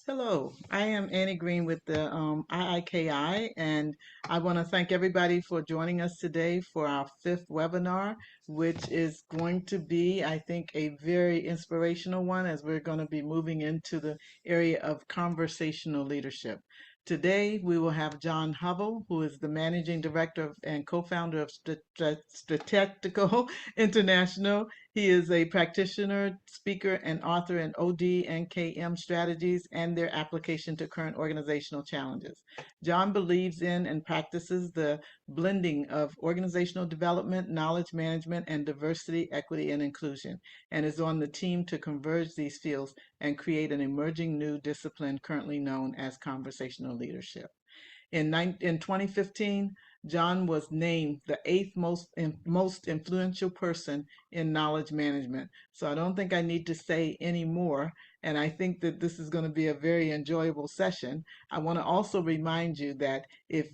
Hello, I am Annie Green with the IIKI, and I want to thank everybody for joining us today for our fifth webinar, which is going to be, I think, a very inspirational one as we're going to be moving into the area of conversational leadership. Today, we will have John Hubble, who is the Managing Director and co-founder of Statistical International. He is a practitioner, speaker, and author in OD and KM strategies and their application to current organizational challenges. John believes in and practices the blending of organizational development, knowledge management, and diversity, equity, and inclusion, and is on the team to converge these fields and create an emerging new discipline currently known as conversational leadership. In 2015, John was named the eighth most influential person in knowledge management. So I don't think I need to say any more. And I think that this is going to be a very enjoyable session. I want to also remind you that if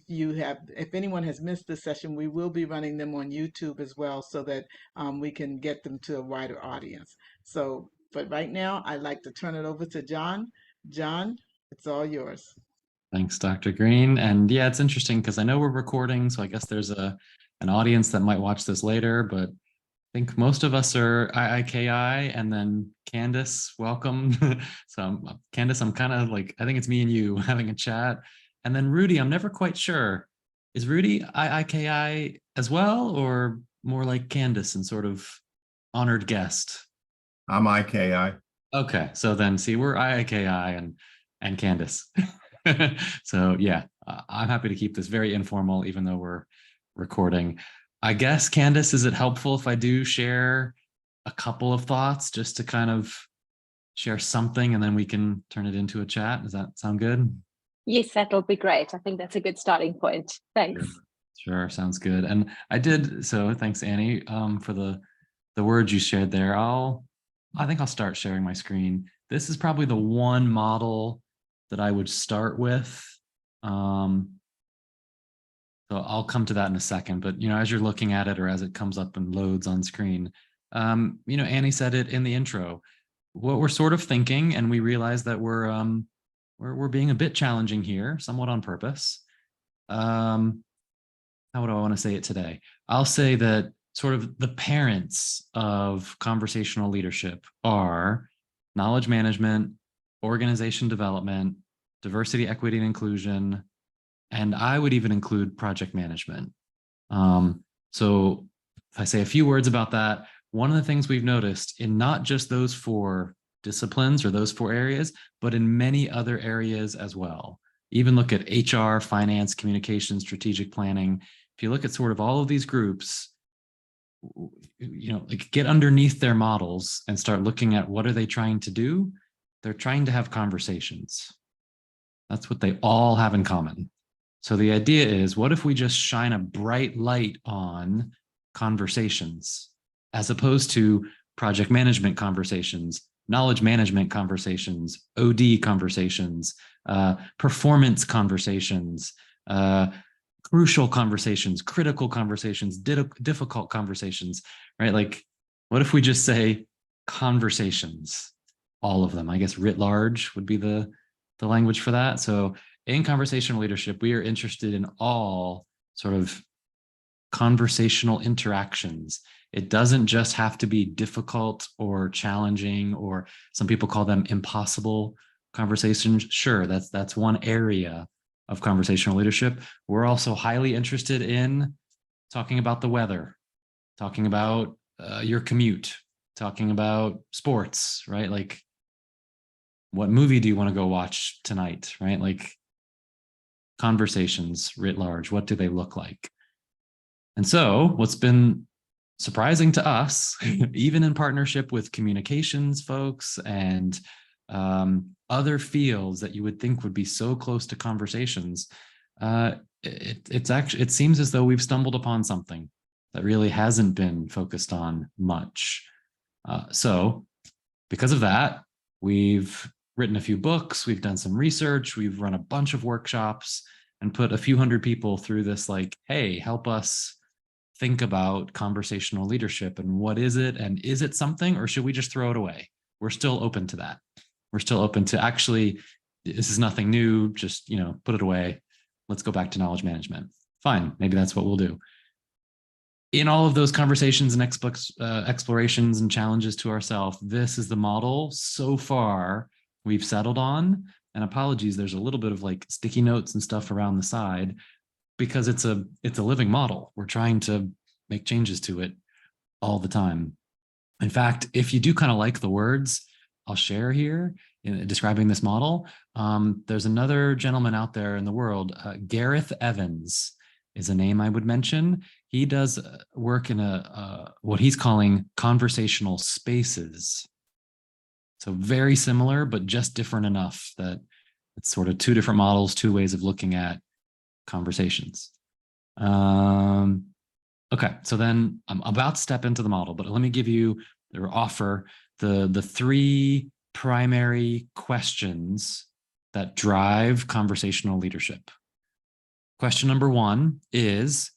anyone has missed this session, we will be running them on YouTube as well so that we can get them to a wider audience. But right now, I'd like to turn it over to John. John, it's all yours. Thanks, Dr. Green. And yeah, it's interesting because I know we're recording, so I guess there's an audience that might watch this later, but I think most of us are IIKI, and then Candace, welcome. Candace, I'm kind of like, I think it's me and you having a chat. And then Rudy, I'm never quite sure. Is Rudy IIKI as well, or more like Candace and sort of honored guest? I'm IKI. Okay, so then see, we're IIKI and Candace. So yeah, I'm happy to keep this very informal, even though we're recording. I guess, Candace, is it helpful if I do share a couple of thoughts just to kind of share something and then we can turn it into a chat? Does that sound good? Yes, that'll be great. I think that's a good starting point. Thanks. Sure, sounds good. And I did, so thanks, Annie, for the words you shared there. I think I'll start sharing my screen. This is probably the one model that I would start with. So I'll come to that in a second, but as you're looking at it or as it comes up and loads on screen, Annie said it in the intro, what we're sort of thinking, and we realize that we're being a bit challenging here, somewhat on purpose. How would I want to say it today? I'll say that sort of the parents of conversational leadership are knowledge management, organization development, diversity, equity, and inclusion, and I would even include project management. So if I say a few words about that, one of the things we've noticed in not just those four disciplines or those four areas, but in many other areas as well. Even look at HR, finance, communication, strategic planning. If you look at sort of all of these groups, like get underneath their models and start looking at what are they trying to do. They're trying to have conversations. That's what they all have in common. So the idea is, what if we just shine a bright light on conversations as opposed to project management conversations, knowledge management conversations, OD conversations, performance conversations, crucial conversations, critical conversations, difficult conversations, right? Like, what if we just say conversations? All of them, I guess, writ large would be the language for that. So in conversational leadership, we are interested in all sort of conversational interactions. It doesn't just have to be difficult or challenging, or some people call them impossible conversations. Sure, that's one area of conversational leadership. We're also highly interested in talking about the weather, talking about your commute, talking about sports, right? Like, what movie do you want to go watch tonight, right? Like, conversations writ large, what do they look like? And so what's been surprising to us, even in partnership with communications folks and other fields that you would think would be so close to conversations, it seems as though we've stumbled upon something that really hasn't been focused on much. So because of that, we've written a few books, we've done some research, we've run a bunch of workshops and put a few hundred people through this, like, hey, help us think about conversational leadership and what is it, and is it something, or should we just throw it away? We're still open to that. We're still open to actually this is nothing new, just, put it away. Let's go back to knowledge management. Fine, maybe that's what we'll do. In all of those conversations and explorations and challenges to ourselves, this is the model so far we've settled on. And apologies, there's a little bit of like sticky notes and stuff around the side because it's a living model. We're trying to make changes to it all the time. In fact, if you do kind of like the words I'll share here in describing this model, there's another gentleman out there in the world, Gareth Evans is a name I would mention. He does work in what he's calling conversational spaces. So very similar, but just different enough that it's sort of two different models, two ways of looking at conversations. Okay, so then I'm about to step into the model, but let me give you or offer the three primary questions that drive conversational leadership. Question number one is,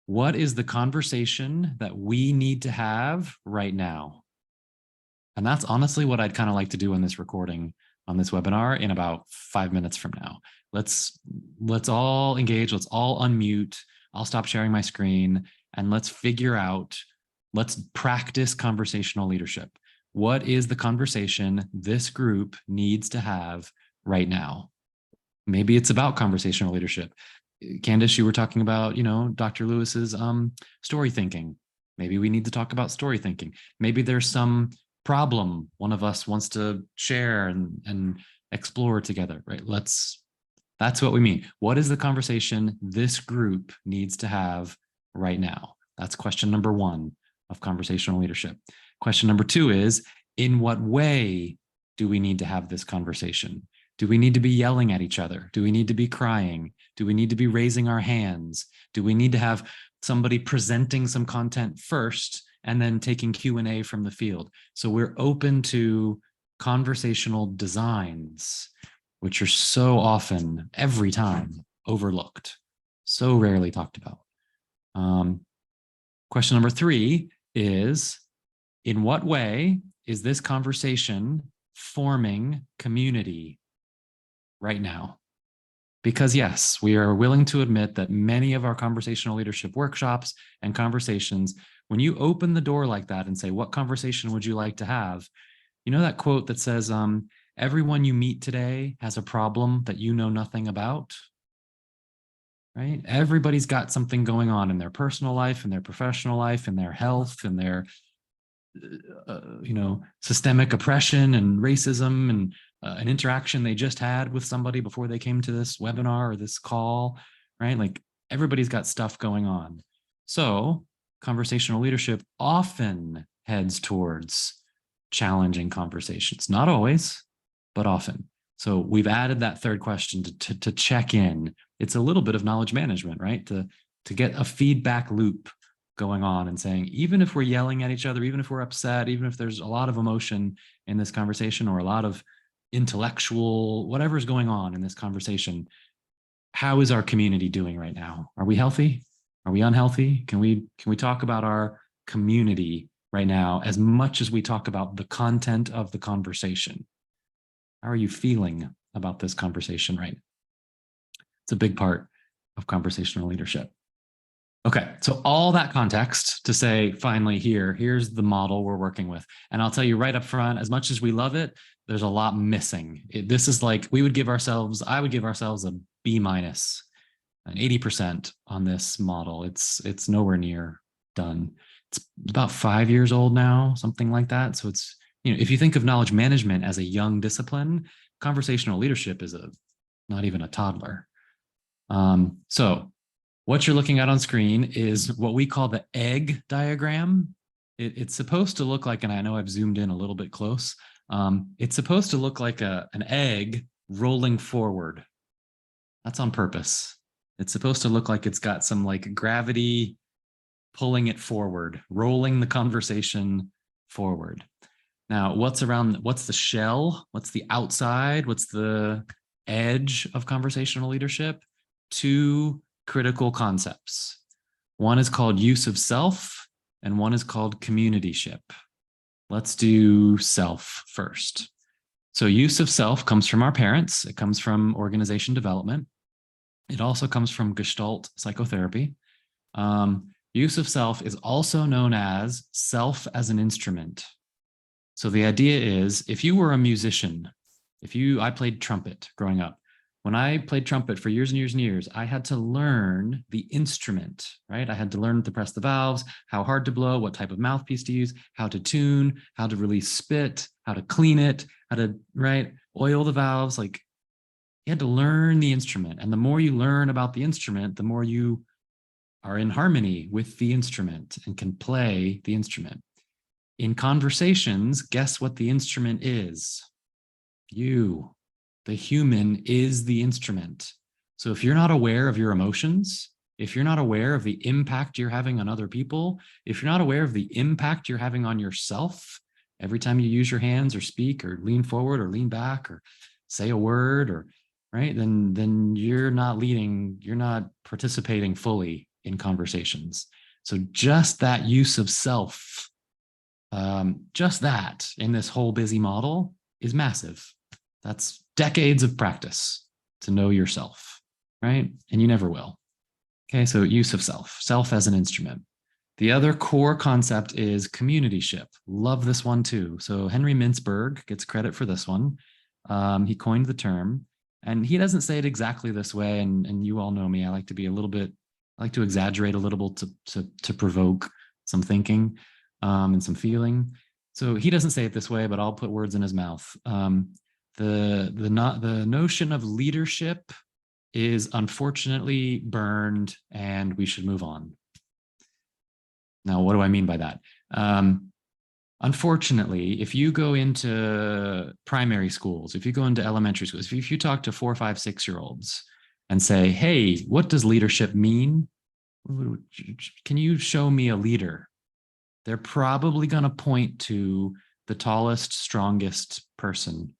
what is the conversation that we need to have right now? And that's honestly what I'd kind of like to do in this recording on this webinar in about 5 minutes from now. Let's all engage. Let's all unmute. I'll stop sharing my screen and let's figure out, let's practice conversational leadership. What is the conversation this group needs to have right now? Maybe it's about conversational leadership. Candace, you were talking about, Dr. Lewis's story thinking. Maybe we need to talk about story thinking. Maybe there's some problem one of us wants to share and explore together, right? That's what we mean. What is the conversation this group needs to have right now? That's question number one of conversational leadership. Question number two is, in what way do we need to have this conversation? Do we need to be yelling at each other? Do we need to be crying? Do we need to be raising our hands? Do we need to have somebody presenting some content first and then taking Q&A from the field? So we're open to conversational designs, which are so often, every time, overlooked, so rarely talked about. Question number three is, in what way is this conversation forming community right now? Because yes, we are willing to admit that many of our conversational leadership workshops and conversations, when you open the door like that and say, what conversation would you like to have? You know that quote that says, everyone you meet today has a problem that you know nothing about, right? Everybody's got something going on in their personal life, in their professional life, in their health, in their systemic oppression and racism and an interaction they just had with somebody before they came to this webinar or this call, right? Like everybody's got stuff going on. So conversational leadership often heads towards challenging conversations, not always, but often. So we've added that third question to check in. It's a little bit of knowledge management, right? To get a feedback loop going on and saying, even if we're yelling at each other, even if we're upset, even if there's a lot of emotion in this conversation or a lot of intellectual, whatever's going on in this conversation, how is our community doing right now? Are we healthy? Are we unhealthy? Can we talk about our community right now as much as we talk about the content of the conversation? How are you feeling about this conversation, right? It's a big part of conversational leadership. Okay, so all that context to say, finally, here's the model we're working with. And I'll tell you right up front, as much as we love it, there's a lot missing. This is like, I would give ourselves a B minus, an 80% on this model. It's nowhere near done. It's about 5 years old now, something like that. So it's, if you think of knowledge management as a young discipline, conversational leadership is not even a toddler. So what you're looking at on screen is what we call the egg diagram. It's supposed to look like, and I know I've zoomed in a little bit close, it's supposed to look like an egg rolling forward. That's on purpose. It's supposed to look like it's got some like gravity pulling it forward, rolling the conversation forward. Now, what's the shell? What's the outside? What's the edge of conversational leadership? Two critical concepts. One is called use of self, and one is called communityship. Let's do self first. So use of self comes from our parents. It comes from organization development. It also comes from Gestalt psychotherapy. Use of self is also known as self as an instrument. So the idea is, if you were a musician, I played trumpet growing up. When I played trumpet for years and years and years, I had to learn the instrument, right? I had to learn to press the valves, how hard to blow, what type of mouthpiece to use, how to tune, how to release spit, how to clean it, how to, right, oil the valves. Like, you had to learn the instrument. And the more you learn about the instrument, the more you are in harmony with the instrument and can play the instrument. In conversations, guess what the instrument is? You. The human is the instrument. So if you're not aware of your emotions, if you're not aware of the impact you're having on other people, if you're not aware of the impact you're having on yourself, every time you use your hands or speak or lean forward or lean back or say a word, or right, then you're not leading, you're not participating fully in conversations. So just that use of self, just that in this whole busy model is massive. That's decades of practice to know yourself, right? And you never will. Okay, so use of self, self as an instrument. The other core concept is communityship. Love this one too. So Henry Mintzberg gets credit for this one. He coined the term, and he doesn't say it exactly this way. And you all know me. I like to be a little bit, I like to exaggerate a little bit to provoke some thinking and some feeling. So he doesn't say it this way, but I'll put words in his mouth. The notion of leadership is unfortunately burned, and we should move on. Now, what do I mean by that? Unfortunately, if you go into primary schools, if you go into elementary schools, if you talk to 4, 5, 6-year-olds and say, hey, what does leadership mean? Can you show me a leader? They're probably going to point to the tallest, strongest person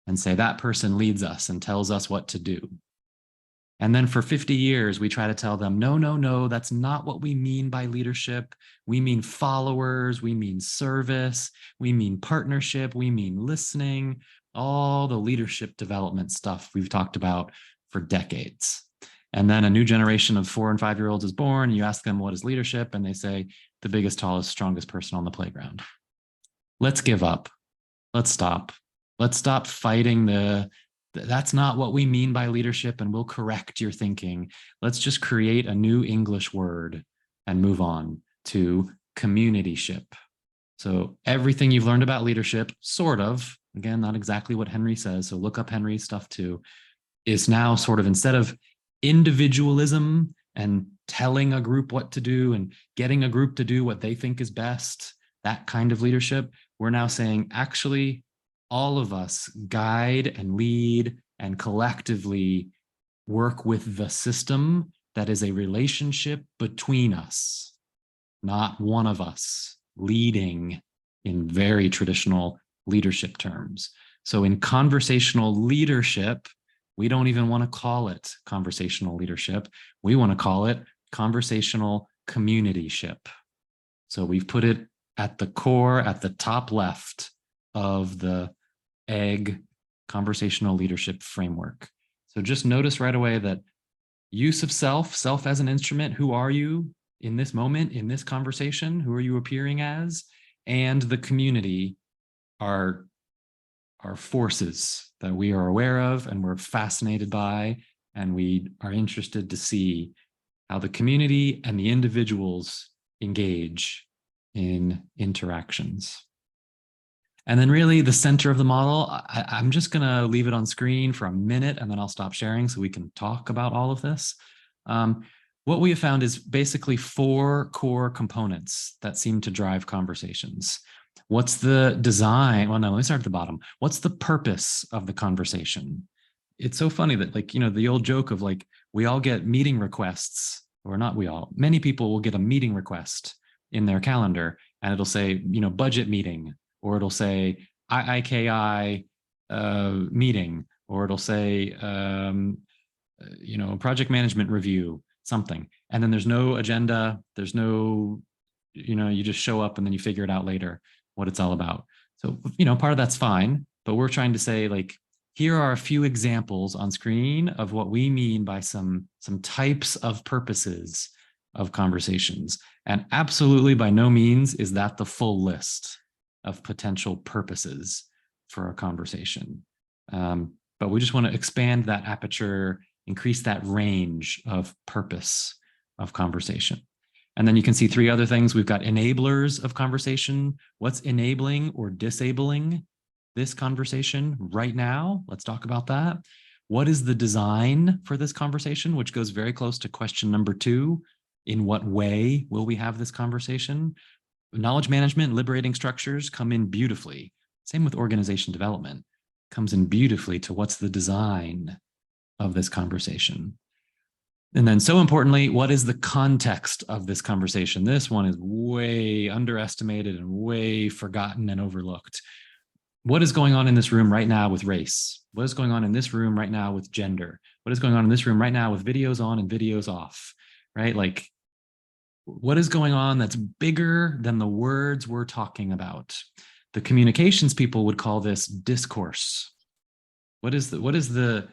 and say that person leads us and tells us what to do. And then for 50 years, we try to tell them, no, no, no, that's not what we mean by leadership. We mean followers, we mean service, we mean partnership, we mean listening, all the leadership development stuff we've talked about for decades. And then a new generation of 4 and 5-year-olds is born. You ask them, what is leadership? And they say, the biggest, tallest, strongest person on the playground. Let's give up. Let's stop. Let's stop fighting that's not what we mean by leadership, and we'll correct your thinking. Let's just create a new English word and move on to communityship. So everything you've learned about leadership, sort of, again, not exactly what Henry says, so look up Henry's stuff too, is now sort of, instead of individualism and telling a group what to do and getting a group to do what they think is best, that kind of leadership, we're now saying, actually, all of us guide and lead and collectively work with the system that is a relationship between us, not one of us leading in very traditional leadership terms. So in conversational leadership, we don't even want to call it conversational leadership. We want to call it conversational communityship. So we've put it at the core, at the top left of the egg conversational leadership framework. So just notice right away that use of self, self as an instrument, who are you in this moment, in this conversation? Who are you appearing as? And the community are forces that we are aware of and we're fascinated by, and we are interested to see how the community and the individuals engage in interactions. And then really the center of the model, I'm just going to leave it on screen for a minute and then I'll stop sharing so we can talk about all of this. What we have found is basically 4 core components that seem to drive conversations. What's the design? Well, no, let me start at the bottom. What's the purpose of the conversation? It's so funny that, like, the old joke of like, we all get meeting requests, or not we all, many people will get a meeting request in their calendar and it'll say, budget meeting, or it'll say IIKI meeting, or it'll say, project management review, something. And then there's no agenda. There's no, you just show up and then you figure it out later what it's all about. So, part of that's fine, but we're trying to say, like, here are a few examples on screen of what we mean by some types of purposes of conversations. And absolutely by no means is that the full list of potential purposes for a conversation. But we just want to expand that aperture, increase that range of purpose of conversation. And then you can see three other things. We've got enablers of conversation. What's enabling or disabling this conversation right now? Let's talk about that. What is the design for this conversation, which goes very close to question number 2. In what way will we have this conversation? Knowledge management and liberating structures come in beautifully. Same with organization development. Comes in beautifully to what's the design of this conversation. And then, so importantly, what is the context of this conversation? This one is way underestimated and way forgotten and overlooked. What is going on in this room right now with race? What is going on in this room right now with gender? What is going on in this room right now with videos on and videos off, right? Like, what is going on that's bigger than the words we're talking about? The communications people would call this discourse. What is the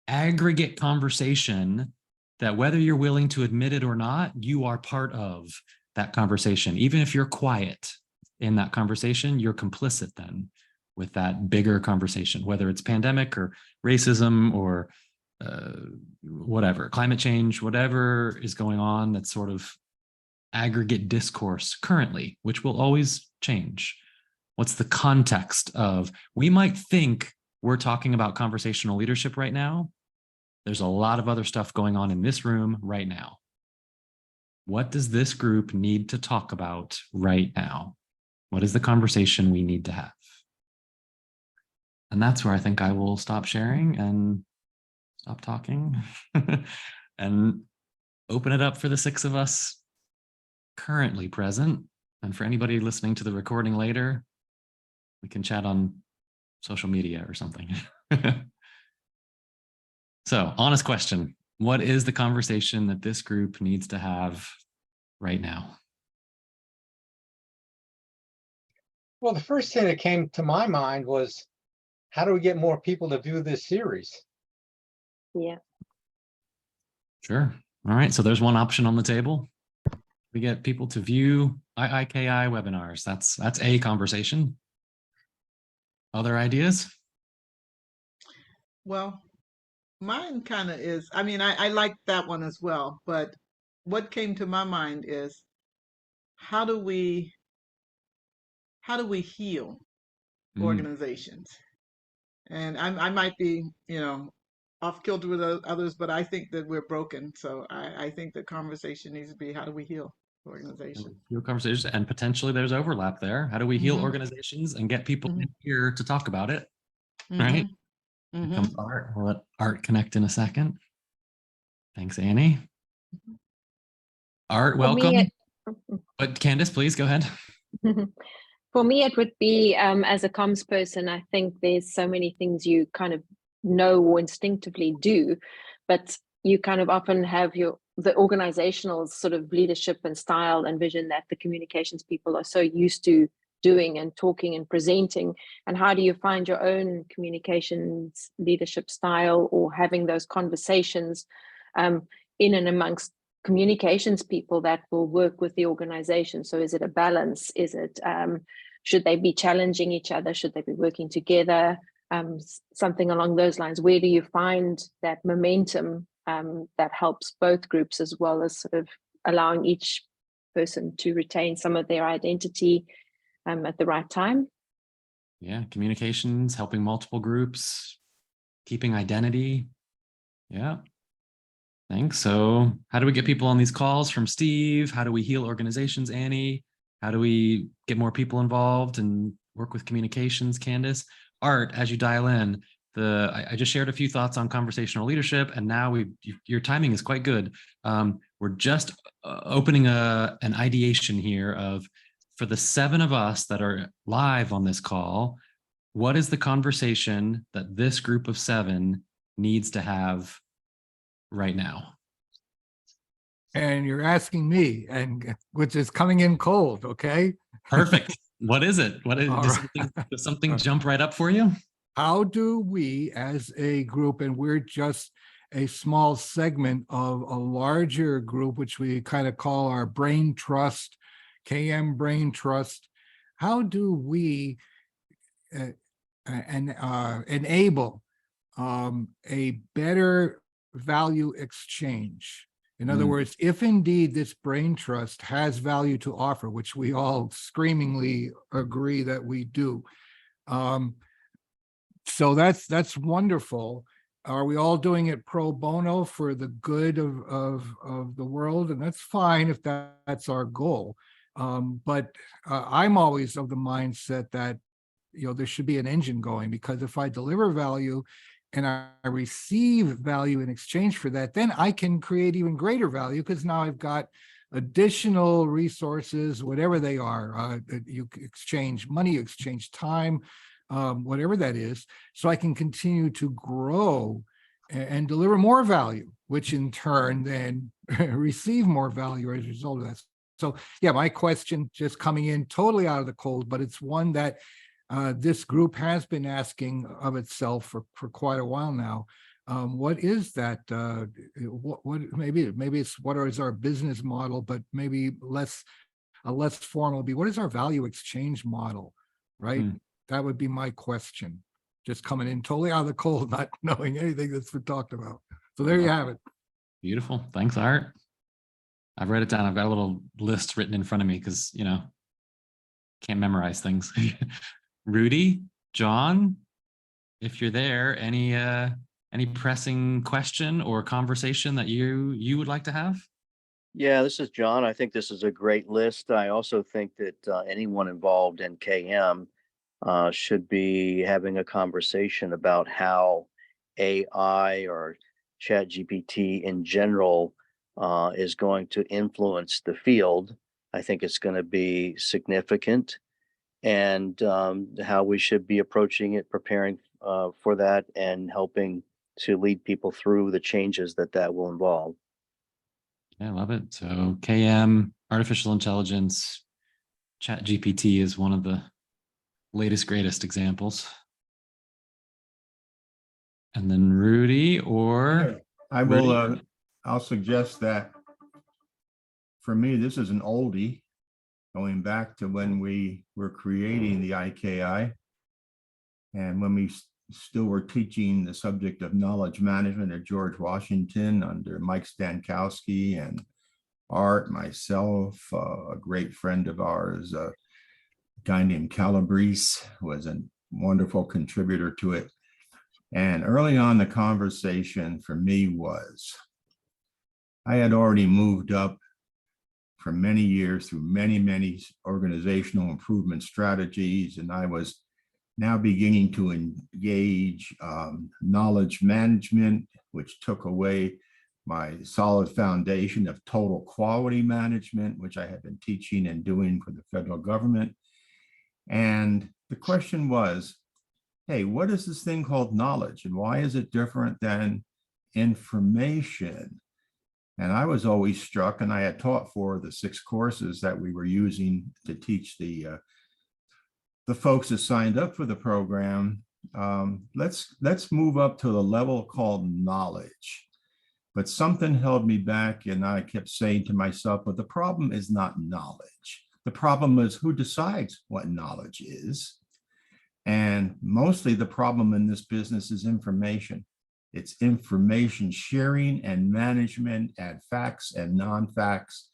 aggregate conversation that, whether you're willing to admit it or not, you are part of that conversation? Even if you're quiet in that conversation, you're complicit then with that bigger conversation, whether it's pandemic or racism or whatever, climate change, whatever is going on, that's sort of aggregate discourse currently, which will always change. What's the context of, we might think we're talking about conversational leadership right now. There's a lot of other stuff going on in this room right now. What does this group need to talk about right now? What is the conversation we need to have? And that's where I think I will stop sharing and stop talking and open it up for the 6 of us currently present. And for anybody listening to the recording later, we can chat on social media or something. So, honest question. What is the conversation that this group needs to have right now? Well, the first thing that came to my mind was, how do we get more people to view this series? Yeah. Sure. All right. So there's one option on the table. We get people to view IIKI webinars. That's a conversation. Other ideas? Well, mine kind of is, I mean, I like that one as well, but what came to my mind is, how do we heal organizations? And I might be, off kilter with others, but I think that we're broken. So I think the conversation needs to be, how do we heal organizations? Heal conversations, and potentially there's overlap there. How do we heal organizations and get people in here to talk about it? Right? Here comes Art. We'll let Art connect in a second. Thanks, Annie. Art, welcome. But Candace, please go ahead. For me, it would be, as a comms person, I think there's so many things you kind of know or instinctively do, but you kind of often have the organizational sort of leadership and style and vision that the communications people are so used to doing and talking and presenting. And how do you find your own communications leadership style, or having those conversations in and amongst communications people that will work with the organization? So is it a balance? Is it, should they be challenging each other? Should they be working together? Something along those lines. Where do you find that momentum that helps both groups, as well as sort of allowing each person to retain some of their identity at the right time? Yeah, communications, helping multiple groups, keeping identity. Yeah. Thanks. So how do we get people on these calls from Steve? How do we heal organizations, Annie? How do we get more people involved and work with communications, Candace? Art, as you dial in, I just shared a few thoughts on conversational leadership, and now your timing is quite good. We're just opening an ideation here of, for the 7 of us that are live on this call, what is the conversation that this group of 7 needs to have right now? And you're asking me, and which is coming in cold, okay? Perfect. What is it? Does something jump right up for you? how do we as a group, and we're just a small segment of a larger group, which we kind of call our brain trust, KM brain trust, how do we enable a better value exchange? In other words, if indeed this brain trust has value to offer, which we all screamingly agree that we do, so that's wonderful. Are we all doing it pro bono for the good of the world? And that's fine if that's our goal. But I'm always of the mindset that, there should be an engine going, because if I deliver value and I receive value in exchange for that, then I can create even greater value, because now I've got additional resources, whatever they are. You exchange money, you exchange time, whatever that is, so I can continue to grow and deliver more value, which in turn then receive more value as a result of that. So yeah, my question just coming in totally out of the cold, but it's one that this group has been asking of itself for quite a while now. What is that? What maybe it's what is our business model, but maybe a less formal be, what is our value exchange model, right? That would be my question. Just coming in totally out of the cold, not knowing anything that's been talked about. So there you have it. Beautiful. Thanks, Art. I've read it down. I've got a little list written in front of me because, can't memorize things. Rudy, John, if you're there, any pressing question or conversation that you would like to have? Yeah, this is John. I think this is a great list. I also think that anyone involved in KM should be having a conversation about how AI or ChatGPT in general is going to influence the field. I think it's going to be significant, and how we should be approaching it, preparing for that, and helping to lead people through the changes that will involve. Yeah, I love it. So KM, artificial intelligence, ChatGPT is one of the latest, greatest examples. And then Rudy or I will, I'll suggest that for me, this is an oldie going back to when we were creating the IKI and when we still were teaching the subject of knowledge management at George Washington under Mike Stankowski and Art, myself, a great friend of ours, a guy named Calabrese was a wonderful contributor to it. And early on, the conversation for me was, I had already moved up for many years through many organizational improvement strategies, and I was now beginning to engage knowledge management, which took away my solid foundation of total quality management, which I had been teaching and doing for the federal government. And the question was, hey, what is this thing called knowledge, and why is it different than information? And I was always struck, and I had taught 4 of the 6 courses that we were using to teach the folks that signed up for the program. Let's move up to the level called knowledge. But something held me back, and I kept saying to myself, but the problem is not knowledge. The problem is who decides what knowledge is. And mostly the problem in this business is information. It's information sharing and management, and facts and non-facts.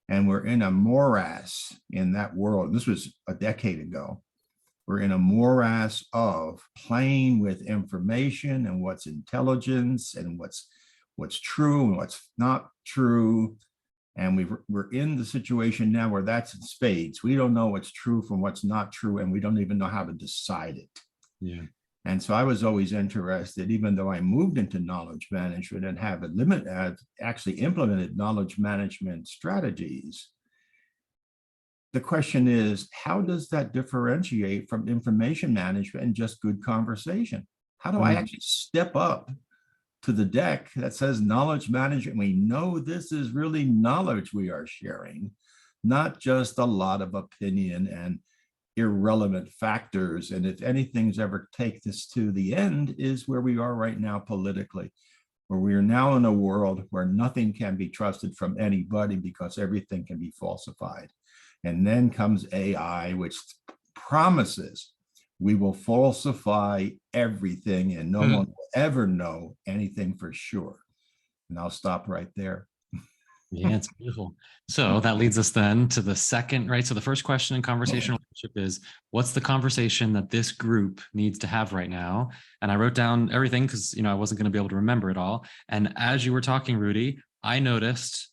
And we're in a morass in that world. This was a decade ago. We're in a morass of playing with information and what's intelligence and what's true and what's not true. And we're in the situation now where that's in spades. We don't know what's true from what's not true, and we don't even know how to decide it. Yeah. And so I was always interested, even though I moved into knowledge management and have actually implemented knowledge management strategies. The question is, how does that differentiate from information management and just good conversation? How do I actually step up to the deck that says knowledge management? We know this is really knowledge we are sharing, not just a lot of opinion irrelevant factors. And if anything's ever take this to the end, is where we are right now politically, where we are now in a world where nothing can be trusted from anybody because everything can be falsified. And then comes AI, which promises we will falsify everything and no one will ever know anything for sure. And I'll stop right there. Yeah, it's beautiful. So that leads us then to the second, right? So the first question in conversational leadership is, what's the conversation that this group needs to have right now? And I wrote down everything because, I wasn't going to be able to remember it all. And as you were talking, Rudy, I noticed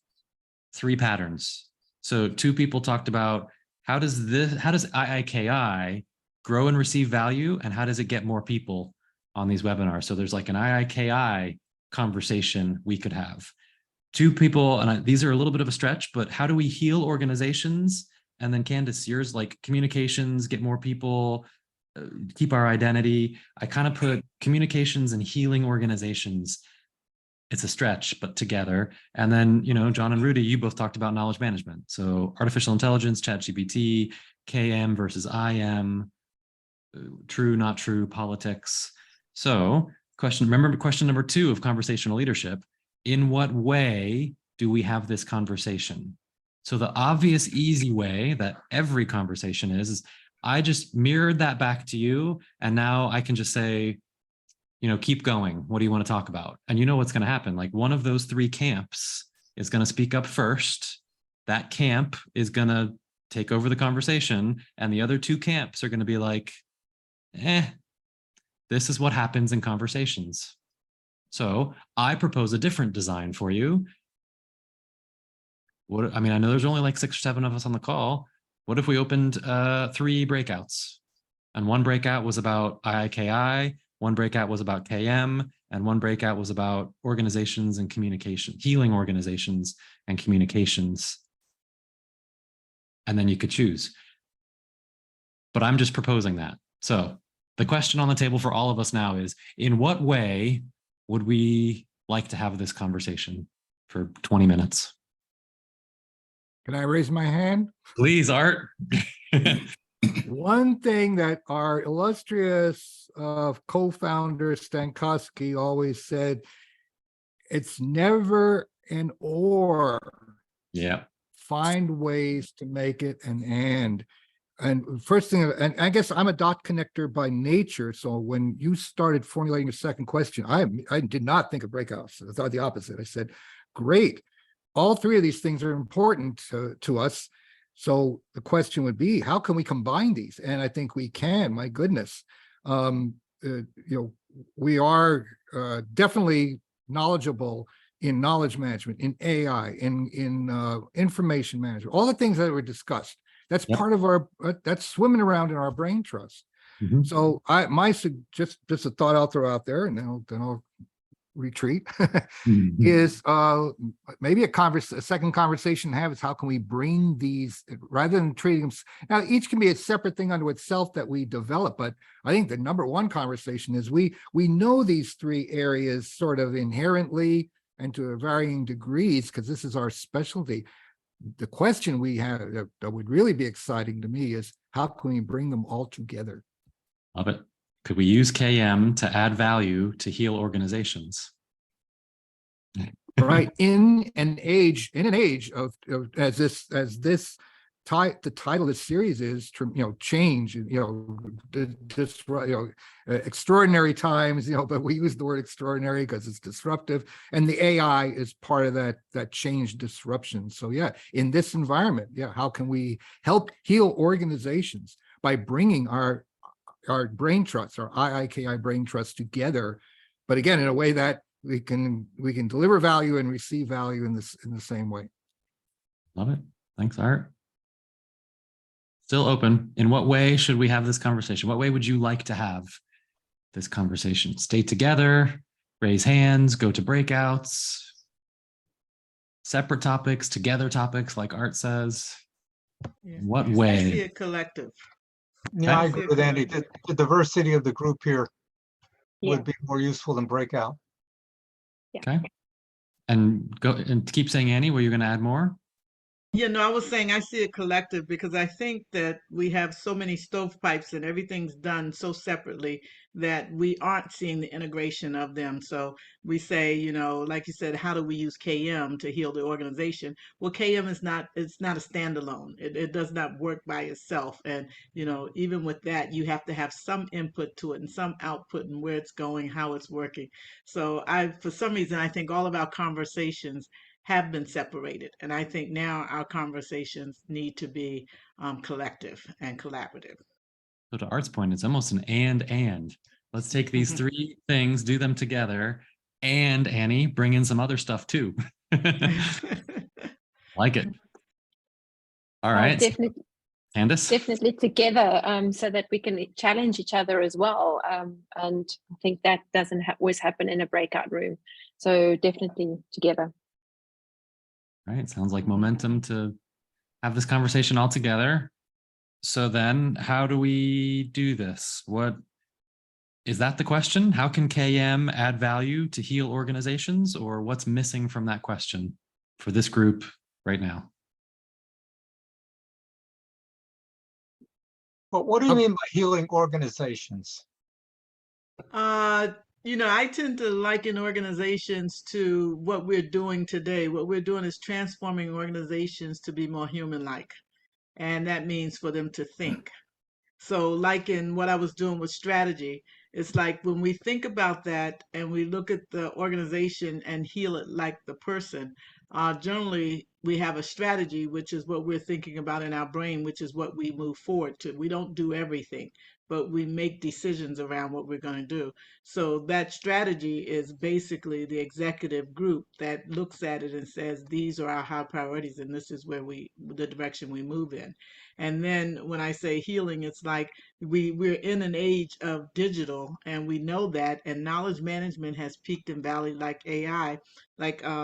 3 patterns. So 2 people talked about how does IIKI grow and receive value, and how does it get more people on these webinars? So there's like an IIKI conversation we could have. 2 people, and these are a little bit of a stretch, but how do we heal organizations? And then Candace, yours like communications, get more people, keep our identity. I kind of put communications and healing organizations. It's a stretch, but together. And then, John and Rudy, you both talked about knowledge management. So artificial intelligence, ChatGPT, KM versus IM, true, not true, politics. So remember question number 2 of conversational leadership. In what way do we have this conversation? So the obvious, easy way that every conversation is I just mirrored that back to you. And now I can just say, keep going. What do you want to talk about? And you know what's going to happen? Like one of those 3 camps is going to speak up first. That camp is going to take over the conversation. And the other 2 camps are going to be like, this is what happens in conversations. So I propose a different design for you. I know there's only like 6 or 7 of us on the call. What if we opened 3 breakouts? And one breakout was about IIKI, one breakout was about KM, and one breakout was about organizations and communication, healing organizations and communications. And then you could choose. But I'm just proposing that. So the question on the table for all of us now is, in what way would we like to have this conversation for 20 minutes? Can I raise my hand? Please, Art. One thing that our illustrious co-founder Stankowski always said, it's never an or. Yeah. Find ways to make it an and. And first thing, and I guess I'm a dot connector by nature. So when you started formulating your second question, I did not think of breakouts. I thought the opposite. I said, great. All 3 of these things are important to us. So the question would be, how can we combine these? And I think we can. My goodness, we are definitely knowledgeable in knowledge management, in AI, in information management, all the things that were discussed. That's part of our, that's swimming around in our brain trust. Mm-hmm. So just a thought I'll throw out there, and then I'll retreat, is maybe a second conversation to have is how can we bring these, rather than treating them, now each can be a separate thing unto itself that we develop, but I think the number 1 conversation is we know these 3 areas sort of inherently and to varying degrees, because this is our specialty. The question we have that would really be exciting to me is how can we bring them all together? Love it. Could we use KM to add value to heal organizations? Right. In an age of as this the title of the series is, change, extraordinary times, but we use the word extraordinary because it's disruptive, and the AI is part of that change disruption. So yeah, in this environment, how can we help heal organizations by bringing our brain trusts, our IIKI brain trusts together, but again, in a way that we can deliver value and receive value in the same way. Love it. Thanks, Art. Still open. In what way should we have this conversation? What way would you like to have this conversation? Stay together, raise hands, go to breakouts, separate topics, together topics, like Art says. Yeah. What I see way? it collective. Yeah, I Okay. agree with Andy. The diversity of the group here Yeah. would be more useful than breakout. Okay. And go and keep saying, Annie, were you going to add more? Yeah, no, I was saying I see it collective because I think that we have so many stovepipes and everything's done so separately that we aren't seeing the integration of them. So we say, like you said, how do we use KM to heal the organization? Well, KM is not, it's not a standalone. It does not work by itself. And, even with that, you have to have some input to it and some output and where it's going, how it's working. So for some reason, I think all of our conversations have been separated. And I think now our conversations need to be collective and collaborative. So to Art's point, it's almost an and. Let's take these three things, do them together, and Annie, bring in some other stuff too. Like it. All right. Definitely, Candace? definitely together, so that we can challenge each other as well. And I think that doesn't always happen in a breakout room. So definitely together. All right. Sounds like momentum to have this conversation all together. So then how do we do this? What is that the question? How can KM add value to heal organizations, or what's missing from that question for this group right now? But what do you mean by healing organizations? Uh, I tend to liken organizations to what we're doing today. What we're doing is transforming organizations to be more human-like. And that means for them to think. So, like in what I was doing with strategy, it's like when we think about that and we look at the organization and heal it like the person, generally we have a strategy, which is what we're thinking about in our brain, which is what we move forward to. We don't do everything, but we make decisions around what we're going to do. So, that strategy is basically the executive group that looks at it and says, these are our high priorities, and this is the direction we move in. And then when I say healing, it's like we're in an age of digital, and we know that, and knowledge management has peaked and valleyed like AI.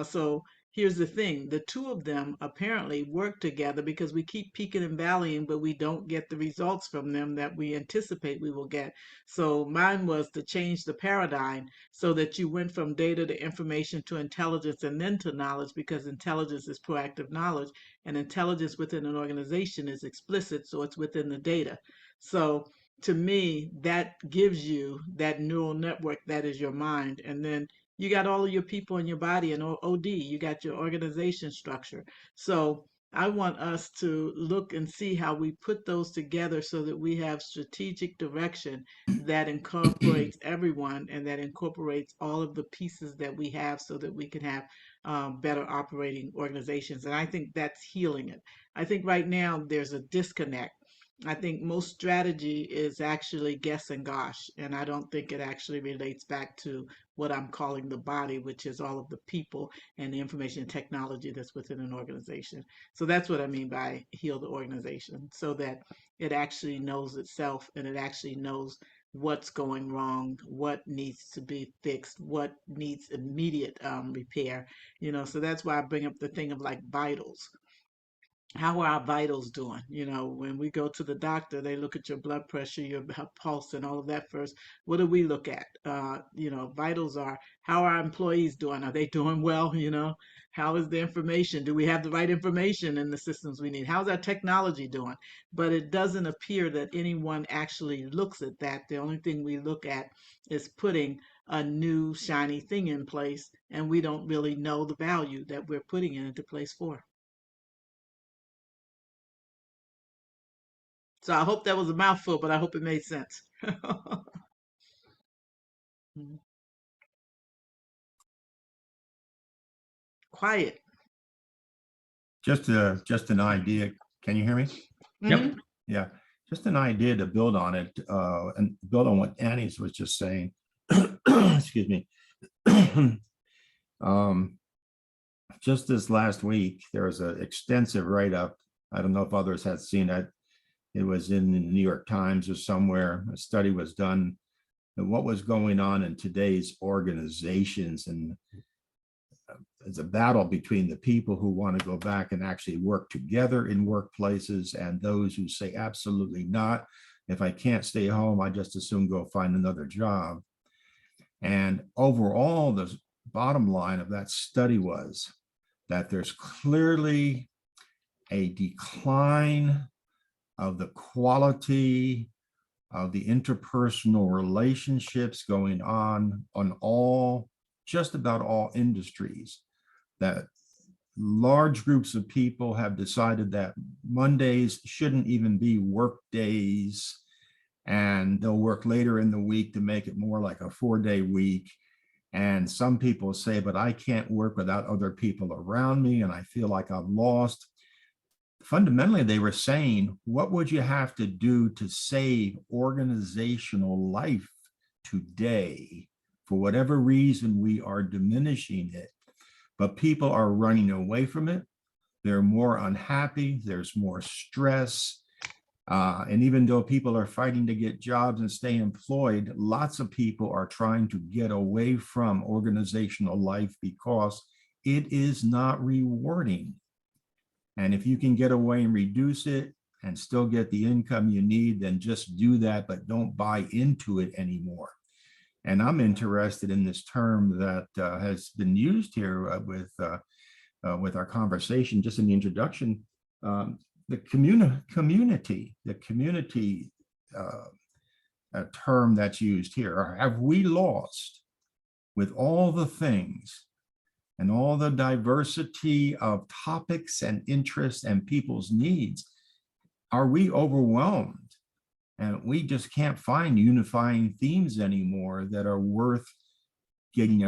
So here's the thing: the two of them apparently work together because we keep peaking and valleying, but we don't get the results from them that we anticipate we will get. So mine was to change the paradigm so that you went from data to information to intelligence and then to knowledge, because intelligence is proactive knowledge, and intelligence within an organization is explicit, so it's within the data. So to me, that gives you that neural network that is your mind. And then you got all of your people in your body, and OD, you got your organization structure. So I want us to look and see how we put those together so that we have strategic direction that incorporates everyone and that incorporates all of the pieces that we have so that we can have better operating organizations. And I think that's healing it. I think right now there's a disconnect. I think most strategy is actually guess and gosh, and I don't think it actually relates back to what I'm calling the body, which is all of the people and the information technology that's within an organization. So that's what I mean by heal the organization, so that it actually knows itself and it actually knows what's going wrong, what needs to be fixed, what needs immediate repair. So that's why I bring up the thing of like vitals. How are our vitals doing? When we go to the doctor, they look at your blood pressure, your pulse, and all of that first. What do we look at? Vitals are, how are our employees doing? Are they doing well? How is the information? Do we have the right information in the systems we need? How's our technology doing? But it doesn't appear that anyone actually looks at that. The only thing we look at is putting a new shiny thing in place, and we don't really know the value that we're putting it into place for. So I hope that was a mouthful, but I hope it made sense. Quiet. Just an idea. Can you hear me? Mm-hmm. Yeah, just an idea to build on it, and build on what Annie's was just saying. Excuse me. Just this last week, there was an extensive write-up. I don't know if others had seen it. It was in the New York Times or somewhere. A study was done and what was going on in today's organizations, and it's a battle between the people who want to go back and actually work together in workplaces and those who say absolutely not. If I can't stay home, I just assume go find another job. And overall, the bottom line of that study was that there's clearly a decline of the quality of the interpersonal relationships going on all, just about all industries, that large groups of people have decided that Mondays shouldn't even be work days, and they'll work later in the week to make it more like a 4-day week. And some people say, but I can't work without other people around me, and I feel like I'm lost. Fundamentally, they were saying, what would you have to do to save organizational life today? For whatever reason, we are diminishing it, but people are running away from it. They're more unhappy. There's more stress. And even though people are fighting to get jobs and stay employed, lots of people are trying to get away from organizational life because it is not rewarding. And if you can get away and reduce it and still get the income you need, then just do that, but don't buy into it anymore. And I'm interested in this term that has been used here with our conversation, just in the introduction, the community a term that's used here. Or have we lost, with all the things and all the diversity of topics and interests and people's needs, are we overwhelmed? And we just can't find unifying themes anymore that are worth getting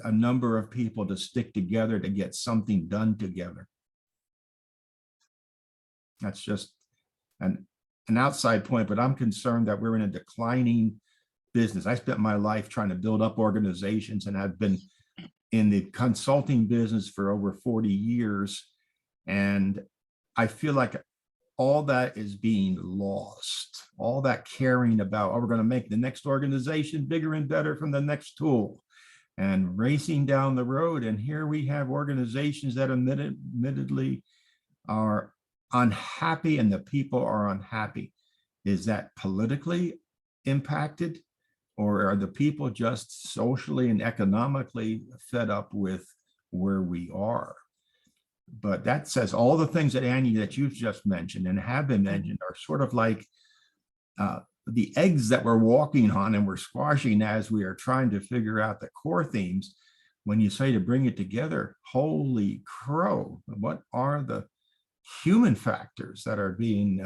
a number of people to stick together to get something done together. That's just an outside point, but I'm concerned that we're in a declining business. I spent my life trying to build up organizations, and I've been in the consulting business for over 40 years. And I feel like all that is being lost. All that caring about, oh, we're going to make the next organization bigger and better from the next tool, and racing down the road. And here we have organizations that admittedly are unhappy, and the people are unhappy. Is that politically impacted, or are the people just socially and economically fed up with where we are? But that says all the things that Annie, that you've just mentioned and have been mentioned, are sort of like the eggs that we're walking on and we're squashing as we are trying to figure out the core themes. When you say to bring it together, holy crow, what are the human factors that are being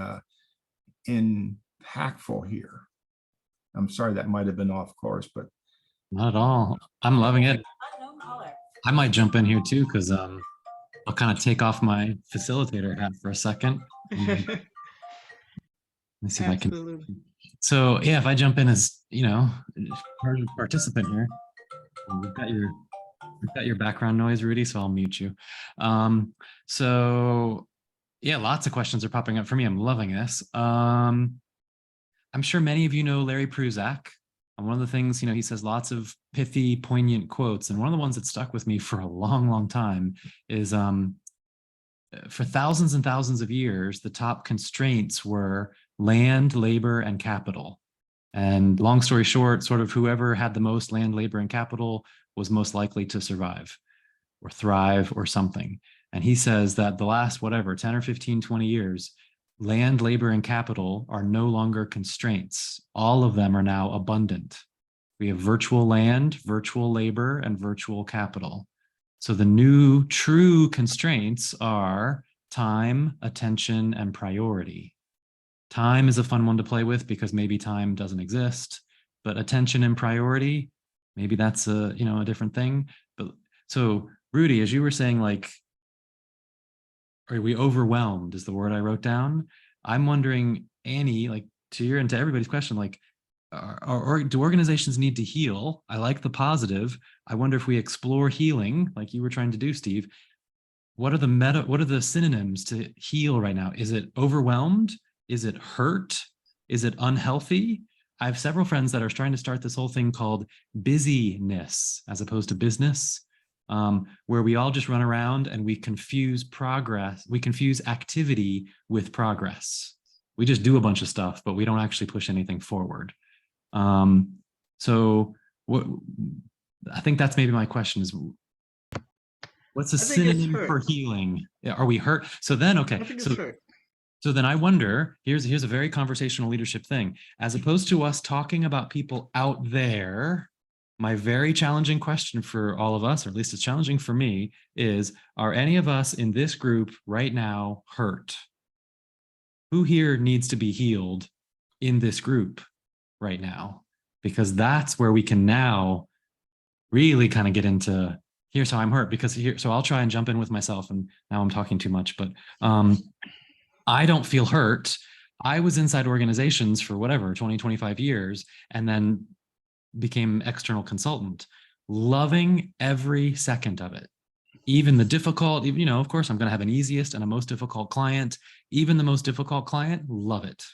impactful here? I'm sorry, that might have been off course, but not at all. I'm loving it. I might jump in here too, because I'll kind of take off my facilitator hat for a second. Let me see if I can. So yeah, if I jump in as, participant here, we've got your background noise, Rudy, so I'll mute you. So yeah, lots of questions are popping up for me. I'm loving this. I'm sure many of you know Larry Prusak. And one of the things, he says lots of pithy, poignant quotes. And one of the ones that stuck with me for a long, long time is for thousands and thousands of years, the top constraints were land, labor, and capital. And long story short, sort of whoever had the most land, labor, and capital was most likely to survive or thrive or something. And he says that the last, 10 or 15, 20 years, land, labor, and capital are no longer constraints. All of them are now abundant. We have virtual land, virtual labor, and virtual capital. So the new true constraints are time, attention, and priority. Time is a fun one to play with because maybe time doesn't exist, but attention and priority, maybe that's a different thing. But so Rudy, as you were saying, like, are we overwhelmed is the word I wrote down. I'm wondering, Annie, like to your and to everybody's question, like, or do organizations need to heal? I like the positive. I wonder if we explore healing, like you were trying to do, Steve. What are the synonyms to heal right now? Is it overwhelmed? Is it hurt? Is it unhealthy? I have several friends that are trying to start this whole thing called busyness as opposed to business, where we all just run around and we confuse activity with progress. We just do a bunch of stuff, but we don't actually push anything forward. So what I think that's maybe my question is, What's a I think it's synonym for hurt. healing? Yeah, are we hurt? So then, okay. I think it's So hurt. so then I wonder, here's a very conversational leadership thing. As opposed to us talking about people out there, my very challenging question for all of us, or at least it's challenging for me, is, are any of us in this group right now hurt? Who here needs to be healed in this group right now? Because that's where we can now really kind of get into, here's how I'm hurt, because here, so I'll try and jump in with myself, and now I'm talking too much, but I don't feel hurt. I was inside organizations for whatever, 20, 25 years, and then became external consultant, loving every second of it. Even the difficult, you know, of course, I'm going to have an easiest and a most difficult client. Even the most difficult client, love it.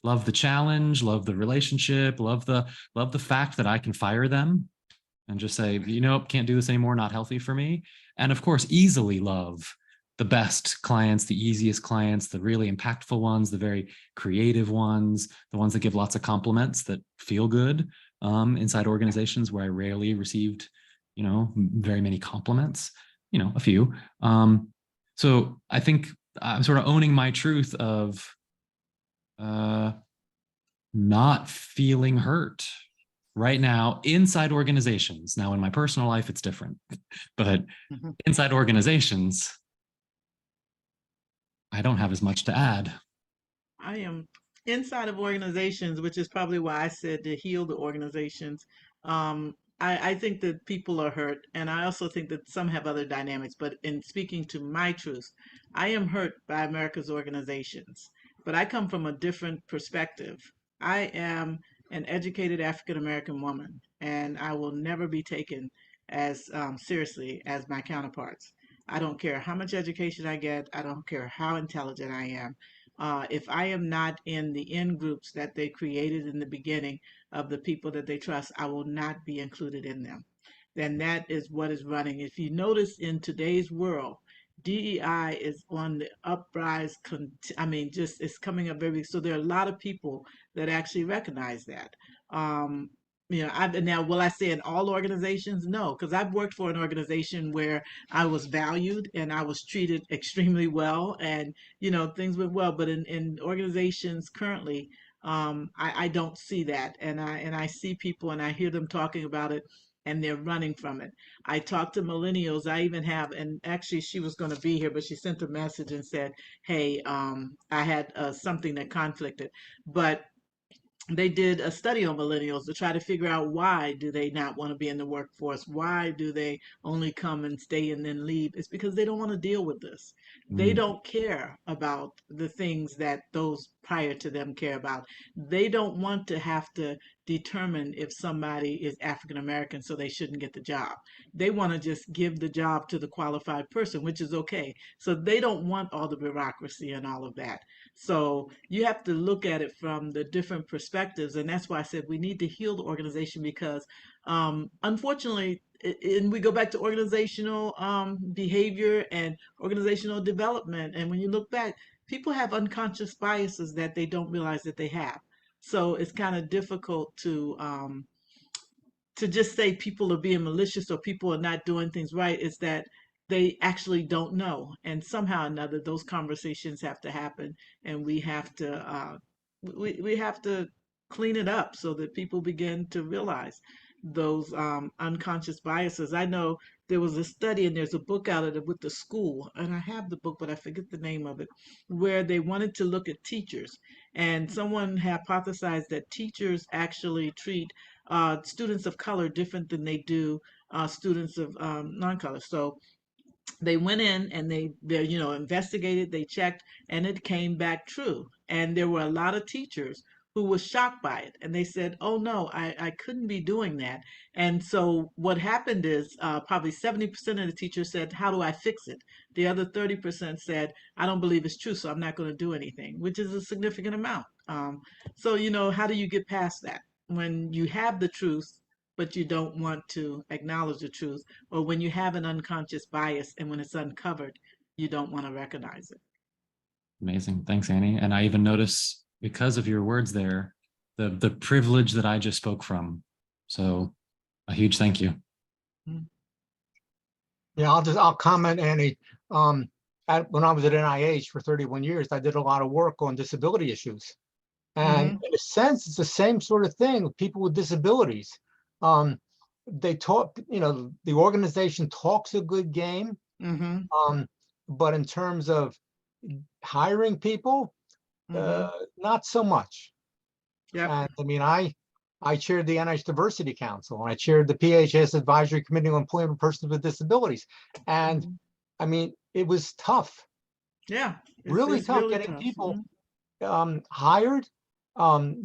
Love the challenge, love the relationship, love the fact that I can fire them and just say, you know, can't do this anymore, not healthy for me. And of course, easily love the best clients, the easiest clients, the really impactful ones, the very creative ones, the ones that give lots of compliments that feel good, inside organizations where I rarely received, you know, very many compliments, you know, a few. So I think I'm sort of owning my truth of not feeling hurt right now inside organizations. Now in my personal life, it's different, but inside organizations, I don't have as much to add. I am inside of organizations, which is probably why I said to heal the organizations. I think that people are hurt, and I also think that some have other dynamics. But in speaking to my truth, I am hurt by America's organizations. But I come from a different perspective. I am an educated African American woman, and I will never be taken as seriously as my counterparts. I don't care how much education I get. I don't care how intelligent I am. If I am not in the in groups that they created in the beginning of the people that they trust, I will not be included in them. Then that is what is running. If you notice in today's world, DEI is on the uprise. I mean, just it's coming up very. So there are a lot of people that actually recognize that. Um, you know, now will I say in all organizations? No, because I've worked for an organization where I was valued and I was treated extremely well, and you know things went well. But in organizations currently, I don't see that, and I see people and I hear them talking about it, and they're running from it. I talk to millennials. I even have, and actually she was going to be here, but she sent a message and said, "Hey, I had something that conflicted," but they did a study on millennials to try to figure out why do they not want to be in the workforce, why do they only come and stay and then leave. It's because they don't want to deal with this. They Mm. don't care about the things that those prior to them care about. They don't want to have to determine if somebody is African American so they shouldn't get the job. They want to just give the job to the qualified person, which is okay. So they don't want all the bureaucracy and all of that. So you have to look at it from the different perspectives. And that's why I said we need to heal the organization because unfortunately, and we go back to organizational behavior and organizational development. And when you look back, people have unconscious biases that they don't realize that they have. So it's kind of difficult to just say people are being malicious or people are not doing things right. Is that they actually don't know, and somehow or another those conversations have to happen, and we have to clean it up so that people begin to realize those unconscious biases. I know there was a study, and there's a book out of it with the school, and I have the book, but I forget the name of it, where they wanted to look at teachers, and someone hypothesized that teachers actually treat students of color different than they do students of non-color. So they went in and they investigated, they checked, and it came back true. And there were a lot of teachers who were shocked by it, and they said, "Oh no, I couldn't be doing that." And so what happened is probably 70% of the teachers said, "How do I fix it?" The other 30% said, "I don't believe it's true, so I'm not going to do anything," which is a significant amount. So how do you get past that when you have the truth but you don't want to acknowledge the truth, or when you have an unconscious bias and when it's uncovered, you don't want to recognize it. Amazing. Thanks, Annie. And I even notice, because of your words there, the privilege that I just spoke from. So a huge thank you. Mm. Yeah, I'll comment, Annie. When I was at NIH for 31 years, I did a lot of work on disability issues. And Mhm. in a sense, it's the same sort of thing with people with disabilities. Um, they talk, the organization talks a good game, Mhm. but in terms of hiring people, Mhm. not so much. Yep. And I mean, I chaired the NIH Diversity Council, and I chaired the PHS Advisory Committee on Employment of Persons with Disabilities. And Mhm. I mean, it was tough, Yeah. really It's tough really getting tough. people hired,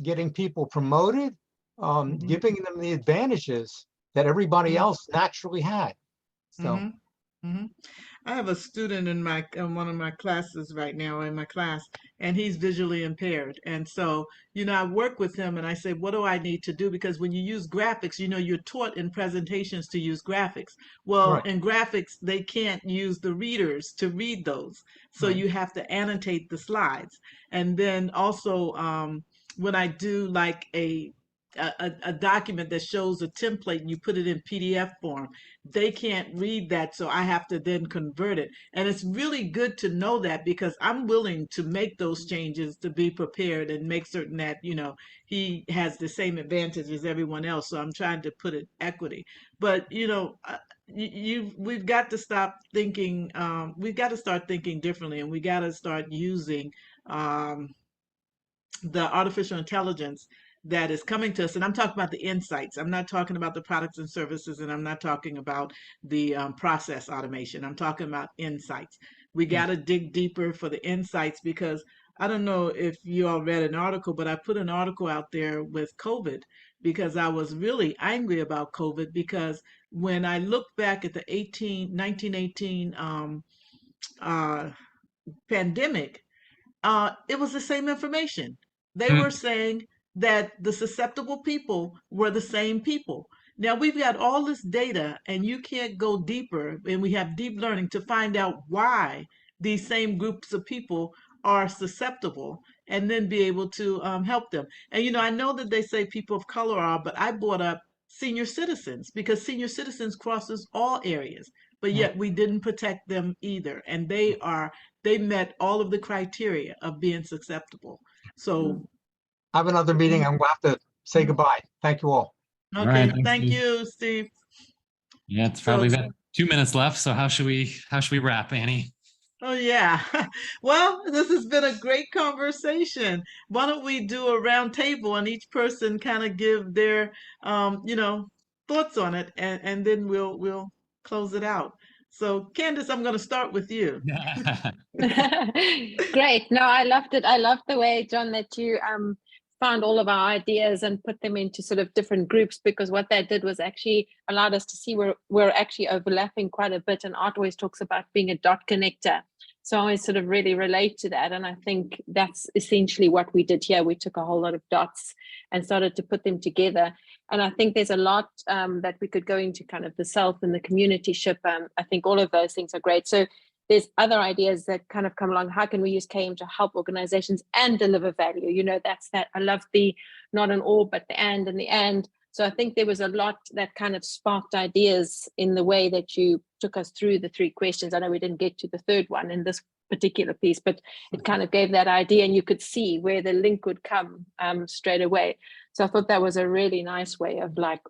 getting people promoted, Mhm. giving them the advantages that everybody Mhm. else naturally had. So, Mhm. Mhm. I have a student in my one of my classes right now in my class, and he's visually impaired. And so, I work with him and I say, what do I need to do? Because when you use graphics, you're taught in presentations to use graphics. Well, right, in graphics, they can't use the readers to read those. So right. you have to annotate the slides. And then also, when I do like a document that shows a template and you put it in PDF form, they can't read that, so I have to then convert it. And it's really good to know that because I'm willing to make those changes to be prepared and make certain that, he has the same advantage as everyone else. So I'm trying to put it equity. But, we've got to stop thinking, we've got to start thinking differently, and we got to start using um, the artificial intelligence that is coming to us. And I'm talking about the insights. I'm not talking about the products and services, and I'm not talking about the process automation. I'm talking about insights. We Yeah. got to dig deeper for the insights because I don't know if you all read an article, but I put an article out there with COVID because I was really angry about COVID because when I look back at the 1918 uh, pandemic, it was the same information. They were Hmm. saying that the susceptible people were the same people. Now we've got all this data, and you can't go deeper, and we have deep learning to find out why these same groups of people are susceptible and then be able to help them. And I know that they say people of color are, but I brought up senior citizens because senior citizens crosses all areas, but Yeah. yet we didn't protect them either. And they met all of the criteria of being susceptible. So, I have another meeting. I'm going to have to say mhm. goodbye. Thank you all. All right. Okay, Thanks, thank Steve. you, Steve. Yeah, it's So, probably got 2 minutes left. So how should we wrap, Annie? oh yeah. Well, this has been a great conversation. Why don't we do a round table and each person kind of give their thoughts on it, and then we'll close it out. So, Candace, I'm going to start with you. Great. No, I loved it. I loved the way, John, that you found all of our ideas and put them into sort of different groups, because what that did was actually allowed us to see we're actually overlapping quite a bit. And Art always talks about being a dot connector. So I always sort of really relate to that. And I think that's essentially what we did here. We took a whole lot of dots and started to put them together. And I think there's a lot that we could go into, kind of the self and the community ship. I think all of those things are great. So there's other ideas that kind of come along. How can we use KM to help organizations and deliver value? That's that. I love the not an or, but the and the and. So I think there was a lot that kind of sparked ideas in the way that you took us through the three questions. I know we didn't get to the third one in this particular piece, but it kind of gave that idea, and you could see where the link would come straight away. So I thought that was a really nice way of, like,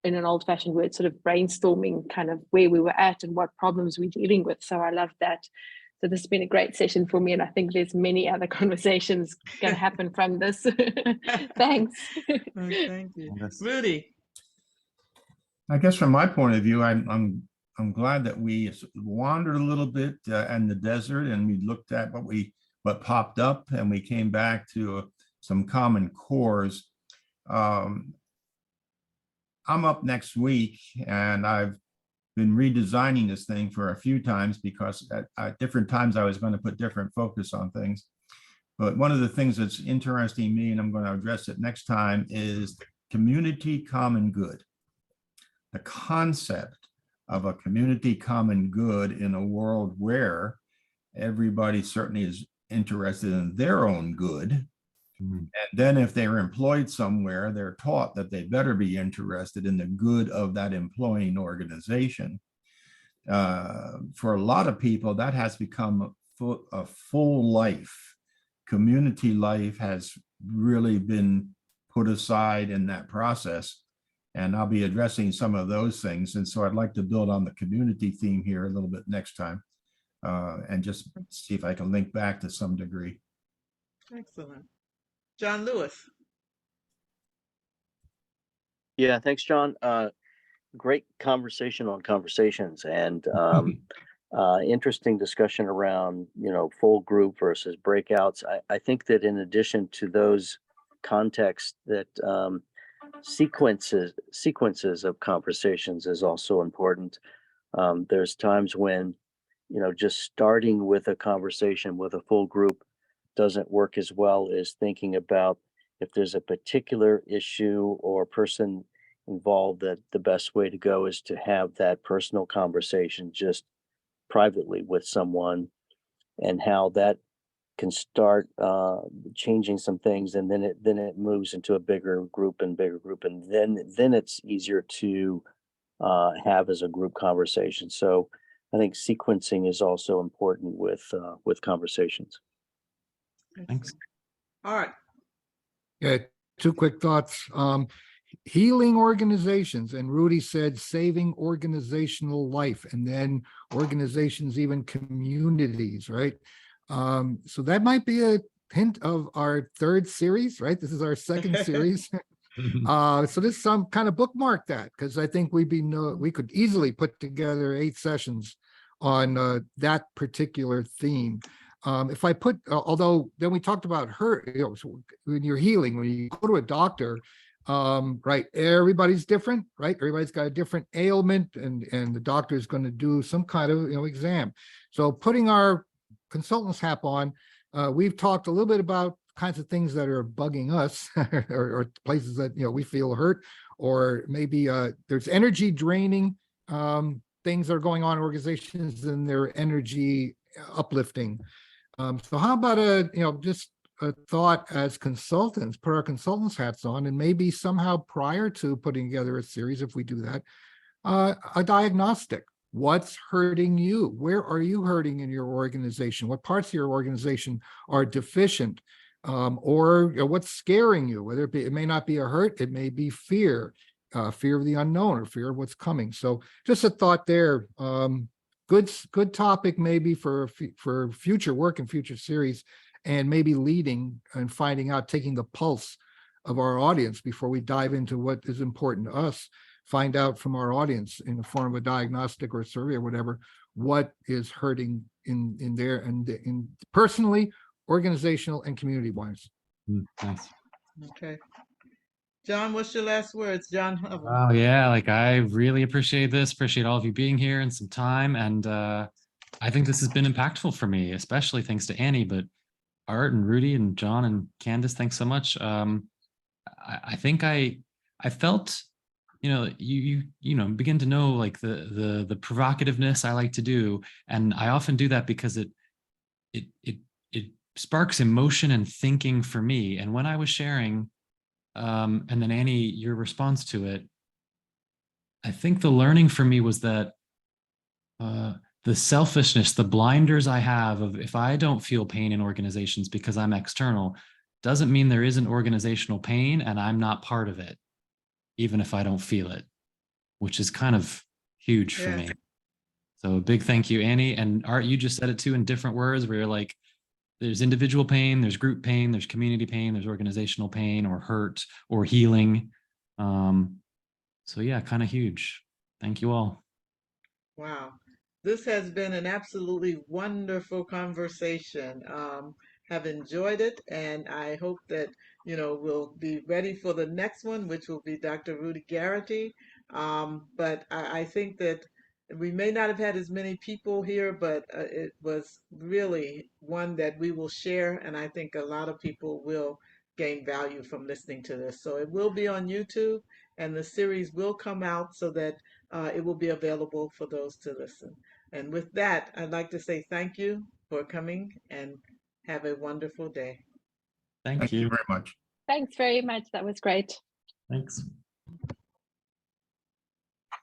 in an old-fashioned word, sort of brainstorming kind of where we were at and what problems we're dealing with. So I love that. So this has been a great session for me, and I think there's many other conversations going to happen from this. Thanks. Oh, thank you, Yes. Rudy. I guess from my point of view, I'm glad that we wandered a little bit in the desert, and we looked at what popped up, and we came back to some common cores. Um, I'm up next week, and I've been redesigning this thing for a few times because at different times I was going to put different focus on things. But one of the things that's interesting me, and I'm going to address it next time, is the community common good. The concept of a community common good in a world where everybody certainly is interested in their own good. And then if they're employed somewhere, they're taught that they better be interested in the good of that employing organization. for a lot of people, that has become a full life. Community life has really been put aside in that process. And I'll be addressing some of those things. And so I'd like to build on the community theme here a little bit next time, and just see if I can link back to some degree. Excellent. John Lewis. Yeah, thanks, John. Great conversation on conversations, and interesting discussion around, full group versus breakouts. I think that in addition to those contexts, that sequences of conversations is also important. There's times when, just starting with a conversation with a full group doesn't work as well as thinking about if there's a particular issue or person involved, that the best way to go is to have that personal conversation just privately with someone, and how that can start changing some things, and then it moves into a bigger group, and then it's easier to have as a group conversation. So I think sequencing is also important with conversations. Thanks. All right. Yeah, two quick thoughts. Healing organizations, and Rudy said saving organizational life, and then organizations, even communities, right? So that might be a hint of our third series, right? This is our second series. So this some kind of bookmark that, because I think we could easily put together 8 sessions on that particular theme. If I put, although then we talked about so when you're healing, when you go to a doctor, right, everybody's different, right? Everybody's got a different ailment, and the doctor is going to do some kind of exam. So putting our consultant's hat on, we've talked a little bit about kinds of things that are bugging us, or places that we feel hurt, or maybe there's energy draining things that are going on in organizations, and they're energy uplifting. So how about just a thought as consultants, put our consultants hats on, and maybe somehow prior to putting together a series, if we do that, a diagnostic. What's hurting you? Where are you hurting in your organization? What parts of your organization are deficient? Or what's scaring you? Whether it may not be a hurt, it may be fear, fear of the unknown, or fear of what's coming. So just a thought there. Good topic maybe for future work and future series, and maybe leading and finding out, taking the pulse of our audience before we dive into what is important to us. Find out from our audience in the form of a diagnostic or a survey or whatever, what is hurting in there, and in personally, organizational, and community wise. Nice. Okay. John, what's your last words? John. Oh yeah, like I really appreciate this. Appreciate all of you being here and some time. And I think this has been impactful for me, especially thanks to Annie, but Art and Rudy and John and Candace, thanks so much. I think I felt, you begin to know like the provocativeness I like to do, and I often do that because it sparks emotion and thinking for me. And when I was sharing, and then Annie, your response to it, I think the learning for me was that the selfishness, the blinders I have of, if I don't feel pain in organizations because I'm external, doesn't mean there isn't organizational pain and I'm not part of it, even if I don't feel it, which is kind of huge for me. So a big thank you, Annie. And Art, you just said it too in different words, where you're like, there's individual pain, there's group pain, there's community pain, there's organizational pain or hurt or healing. So yeah, kind of huge. Thank you all. Wow. This has been an absolutely wonderful conversation. Have enjoyed it, and I hope that we'll be ready for the next one, which will be Dr. Rudy Garrity. But I think that we may not have had as many people here, but it was really one that we will share, and I think a lot of people will gain value from listening to this. So it will be on YouTube, and the series will come out so that it will be available for those to listen. And with that, I'd like to say thank you for coming, and have a wonderful day. Thank Thank you you. very much. Thanks very much. That was great. Thanks.